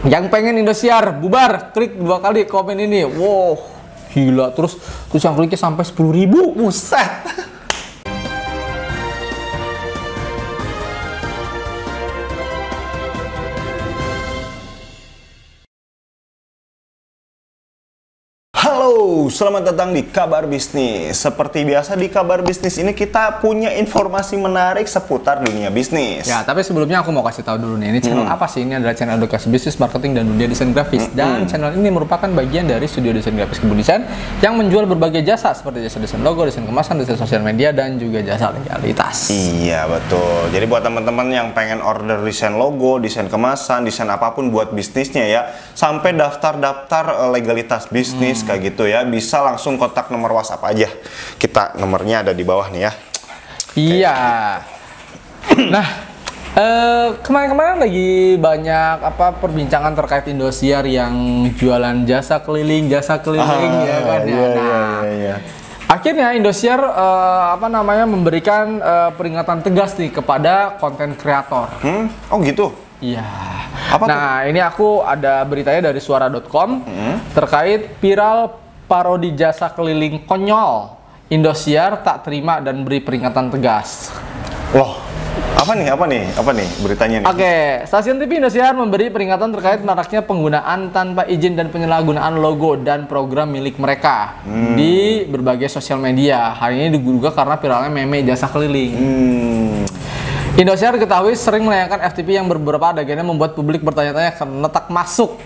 Yang pengen Indosiar bubar, klik 2 kali komen ini. Wow, gila. Terus yang kliknya sampai 10.000. Buset. Halo, selamat datang di Kabar Bisnis. Seperti biasa di Kabar Bisnis ini kita punya informasi menarik seputar dunia bisnis. Ya, tapi sebelumnya aku mau kasih tahu dulu nih, ini channel apa sih? Ini adalah channel edukasi bisnis, marketing, dan dunia desain grafis. Dan channel ini merupakan bagian dari studio desain grafis Kebun Desain yang menjual berbagai jasa seperti jasa desain logo, desain kemasan, desain sosial media, dan juga jasa legalitas. Iya, betul. Jadi buat teman-teman yang pengen order desain logo, desain kemasan, desain apapun buat bisnisnya ya, sampai daftar-daftar legalitas bisnis kayak gitu ya, bisa langsung kontak nomor WhatsApp aja. Kita nomornya ada di bawah nih ya. Iya. Nah, kemarin-kemarin lagi banyak perbincangan terkait Indosiar yang jualan jasa keliling ya kan ya. Iya. Akhirnya Indosiar memberikan peringatan tegas nih kepada konten kreator. Oh gitu. Iya. Apa nah, ini aku ada beritanya dari suara.com terkait viral parodi jasa keliling konyol. Indosiar tak terima dan beri peringatan tegas. Loh, apa nih beritanya nih? Oke, stasiun TV Indosiar memberi peringatan terkait maraknya penggunaan tanpa izin dan penyalahgunaan logo dan program milik mereka di berbagai sosial media. Hal ini diduga karena viralnya meme jasa keliling. Indosiar diketahui sering menayangkan FTP yang beberapa adegannya membuat publik bertanya-tanya karena tak masuk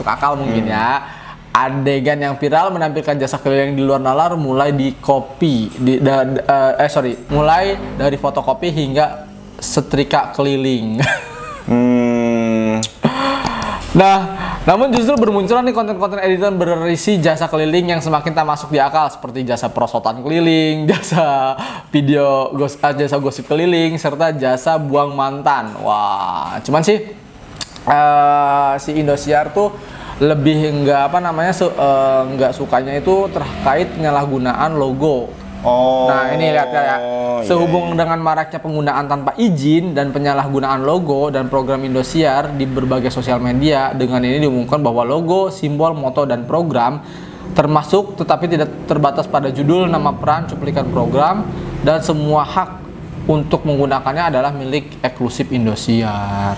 akal mungkin ya. Adegan yang viral menampilkan jasa keliling di luar nalar mulai mulai dari fotokopi hingga setrika keliling. Nah, namun justru bermunculan nih konten-konten editan berisi jasa keliling yang semakin tak masuk di akal, seperti jasa perosotan keliling, jasa jasa gosip keliling, serta jasa buang mantan. Wah, cuman sih si Indosiar tuh lebih nggak sukanya itu terkait penyalahgunaan logo. Nah, ini lihat ya. Sehubung dengan maraknya penggunaan tanpa izin dan penyalahgunaan logo dan program Indosiar di berbagai sosial media, dengan ini diumumkan bahwa logo, simbol, moto, dan program termasuk tetapi tidak terbatas pada judul, nama peran, cuplikan program, dan semua hak untuk menggunakannya adalah milik eksklusif Indosiar.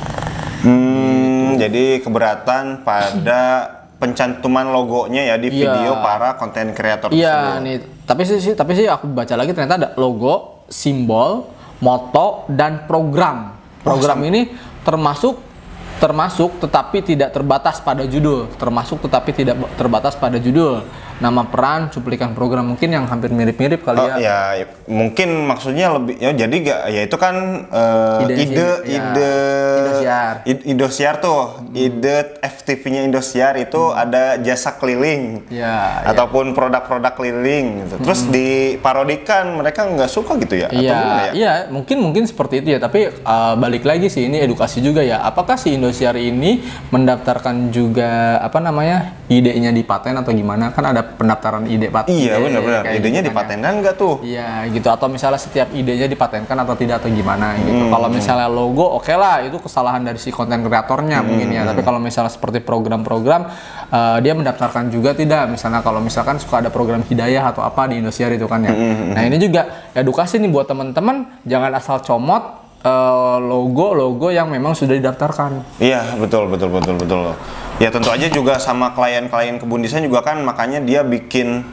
Jadi keberatan pada pencantuman logonya ya di video para konten kreator tersebut. Iya nih, tapi sih aku baca lagi ternyata ada logo, simbol, moto, dan program. Program ini termasuk tetapi tidak terbatas pada judul. Nama peran, cuplikan program, mungkin yang hampir mirip-mirip kali ya. Ya, mungkin maksudnya lebih ya, jadi ya itu kan Indosiar tuh, ide FTV-nya Indosiar itu ada jasa keliling, ataupun produk-produk keliling gitu. Terus diparodikan, mereka nggak suka gitu ya? Iya, mungkin seperti itu ya. Tapi balik lagi sih, ini edukasi juga ya. Apakah si Indosiar ini mendaftarkan juga idenya di paten atau gimana? Kan ada pendaftaran ide paten. Iya, benar-benar. Idenya dipatenkan nggak tuh? Iya, gitu. Atau misalnya setiap idenya dipatenkan atau tidak atau gimana gitu. Kalau misalnya logo, oke lah, itu kesalahan dari si konten kreatornya mungkin ya. Tapi kalau misalnya seperti program-program, dia mendaftarkan juga tidak. Misalnya kalau misalkan suka ada program hidayah atau apa di Indosiar itu kan ya. Nah, ini juga edukasi nih buat teman-teman, jangan asal comot logo yang memang sudah didaftarkan. Iya, betul. Ya tentu aja juga sama klien-klien Kebun Desain juga kan, makanya dia bikin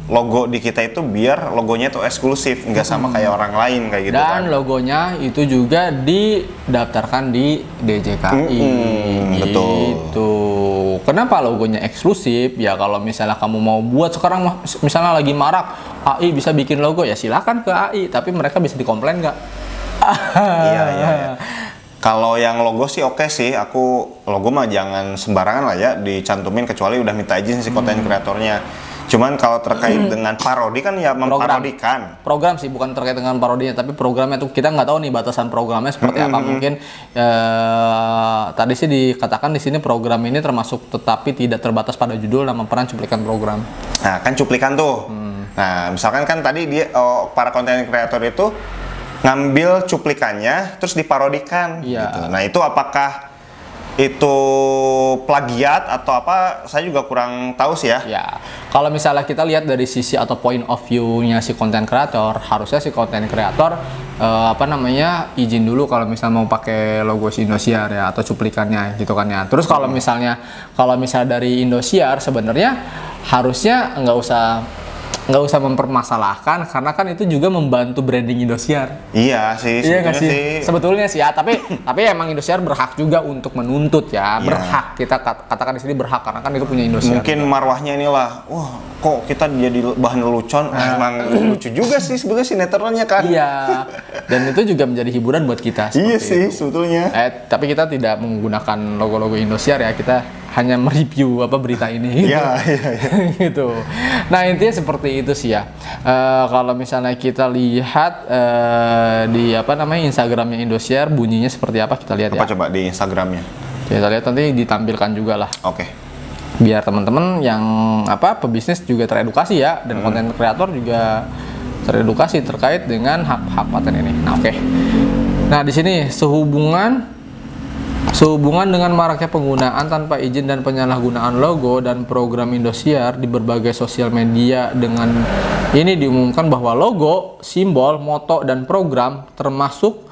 logo di kita itu biar logonya itu eksklusif, nggak sama kayak orang lain kayak gitu. Dan logonya itu juga didaftarkan di DJKI. Betul. Gitu. Kenapa logonya eksklusif? Ya kalau misalnya kamu mau buat sekarang, misalnya lagi marak AI bisa bikin logo, ya silakan ke AI, tapi mereka bisa dikomplain nggak? Iya. Kalau yang logo sih oke sih, logo mah jangan sembarangan lah ya dicantumin kecuali udah minta izin si konten kreatornya. Cuman kalau terkait dengan parodi kan ya memparodikan. Program sih, bukan terkait dengan parodinya, tapi programnya tuh kita nggak tahu nih batasan programnya seperti apa. Mungkin tadi sih dikatakan di sini program ini termasuk tetapi tidak terbatas pada judul, nama peran, cuplikan program. Nah kan cuplikan tuh. Nah misalkan kan tadi dia para konten kreator itu ngambil cuplikannya terus diparodikan gitu. Nah itu apakah itu plagiat atau apa, saya juga kurang tahu sih ya. Ya, kalau misalnya kita lihat dari sisi atau point of view-nya si konten kreator, harusnya si konten kreator izin dulu kalau misalnya mau pakai logo si Indosiar ya, atau cuplikannya gitu kan ya. Terus kalau misalnya dari Indosiar sebenarnya harusnya nggak usah mempermasalahkan, karena kan itu juga membantu branding Indosiar. Iya sih, Iya nggak sih? Sebetulnya sih ya, tapi emang Indosiar berhak juga untuk menuntut ya. Iya. Berhak, kita katakan di sini berhak, karena kan itu punya Indosiar. Mungkin marwahnya inilah, wah kok kita jadi bahan lelucon. Emang lucu juga sih sebetulnya sinetronnya kan. Iya, dan itu juga menjadi hiburan buat kita. Iya sih itu. sebetulnya. Tapi kita tidak menggunakan logo-logo Indosiar ya, kita hanya mereview berita ini. Gitu. Iya. Gitu. Nah intinya seperti itu sih ya. Kalau misalnya kita lihat di Instagramnya Indosiar, bunyinya seperti apa, kita lihat Apa ya. coba di Instagramnya? Kita lihat nanti ditampilkan juga lah. Oke. Biar teman-teman yang pebisnis juga teredukasi ya, dan konten kreator juga teredukasi terkait dengan hak paten ini. Nah, oke. Nah, di sini sehubungan dengan maraknya penggunaan tanpa izin dan penyalahgunaan logo dan program Indosiar di berbagai sosial media, dengan ini diumumkan bahwa logo, simbol, moto, dan program termasuk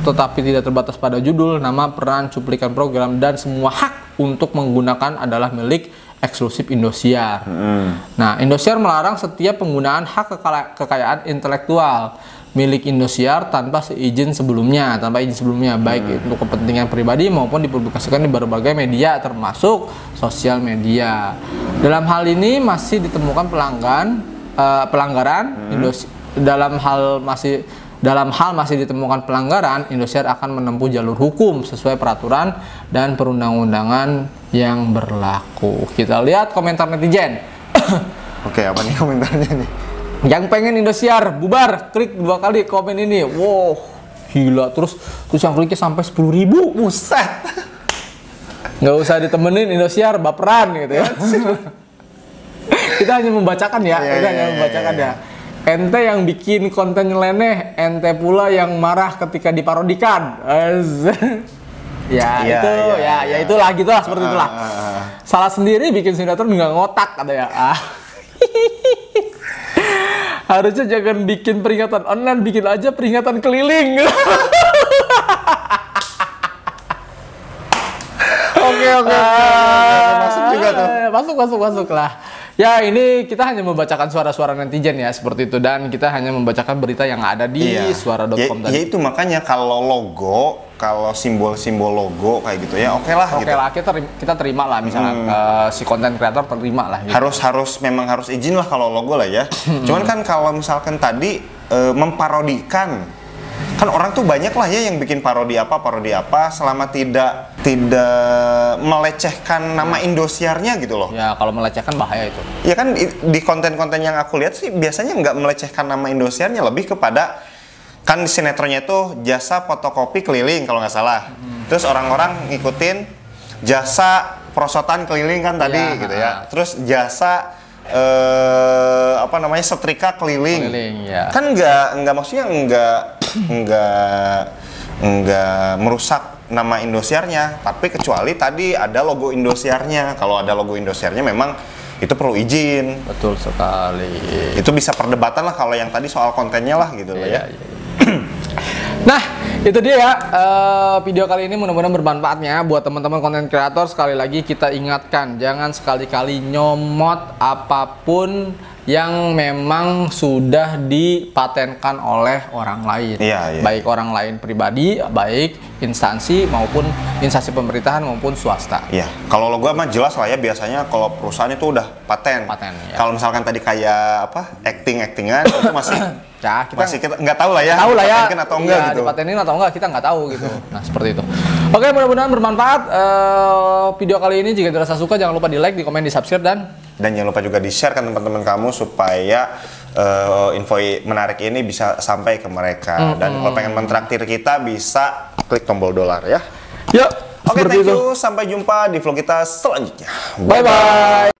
tetapi tidak terbatas pada judul, nama, peran, cuplikan program, dan semua hak untuk menggunakan adalah milik eksklusif Indosiar. Nah, Indosiar melarang setiap penggunaan hak kekayaan intelektual milik Indosiar tanpa izin sebelumnya, baik untuk kepentingan pribadi maupun dipublikasikan di berbagai media termasuk sosial media. Dalam hal ini masih ditemukan pelanggaran Indosiar akan menempuh jalur hukum sesuai peraturan dan perundang-undangan yang berlaku. Kita lihat komentar netizen. Oke, apa nih komentarnya nih? Yang pengen Indosiar bubar, klik 2 kali komen ini. Wow, gila. Terus yang kliknya sampai 10.000. Buset. Nggak usah ditemenin Indosiar, baperan gitu ya. Kita hanya membacakan ya. Ya. Ente yang bikin konten nyeleneh, ente pula yang marah ketika diparodikan. Itulah gitulah, seperti itulah. Salah sendiri bikin sinetron nggak ngotak katanya. Harusnya jangan bikin peringatan online, bikin aja peringatan keliling. Oke. Masuk juga tuh. Masuk lah. Ya, ini kita hanya membacakan suara-suara netizen ya, seperti itu, dan kita hanya membacakan berita yang ada di suara.com tadi. Ya itu makanya kalau simbol-simbol logo kayak gitu ya, oke lah. Kita terima lah, misalnya si konten kreator terima lah. Gitu. Memang harus izin lah kalau logo lah ya. Cuman kan kalau misalkan tadi memparodikan, kan orang tuh banyak lah ya yang bikin parodi apa selama tidak melecehkan nama Indosiarnya gitu loh. Ya, kalau melecehkan bahaya itu. Ya kan di konten-konten yang aku lihat sih biasanya nggak melecehkan nama Indosiarnya, lebih kepada kan di sinetronnya itu jasa fotokopi keliling kalau nggak salah. Terus orang-orang ngikutin jasa perosotan keliling kan tadi gitu ya. Terus jasa setrika keliling ya. Kan nggak maksudnya nggak merusak nama Indosiarnya, tapi kecuali tadi ada logo Indosiarnya. Kalau ada logo Indosiarnya memang itu perlu izin. Betul sekali. Itu bisa perdebatan lah kalau yang tadi soal kontennya lah gitu loh ya. Nah, itu dia ya video kali ini, mudah-mudahan bermanfaatnya buat teman-teman konten kreator. Sekali lagi kita ingatkan, jangan sekali-kali nyomot apapun yang memang sudah dipatenkan oleh orang lain. Baik orang lain pribadi, baik instansi maupun instansi pemerintahan maupun swasta. Iya, kalau logo mah jelas lah ya, biasanya kalau perusahaan itu udah paten. Ya. Kalau misalkan tadi kayak acting-actingan itu masih kita nggak tahu lah ya. Tahu lah ya. Atau enggak gitu. Dipatenin atau enggak kita nggak tahu gitu. Nah, seperti itu. Oke, mudah-mudahan bermanfaat video kali ini. Jika dirasa suka, jangan lupa di like, di komen, di subscribe, dan jangan lupa juga di-share ke teman-teman kamu supaya info menarik ini bisa sampai ke mereka. Dan kalau pengen mentraktir kita bisa klik tombol dolar ya. Yuk. Oke, thank you. Sampai jumpa di vlog kita selanjutnya. Bye-bye.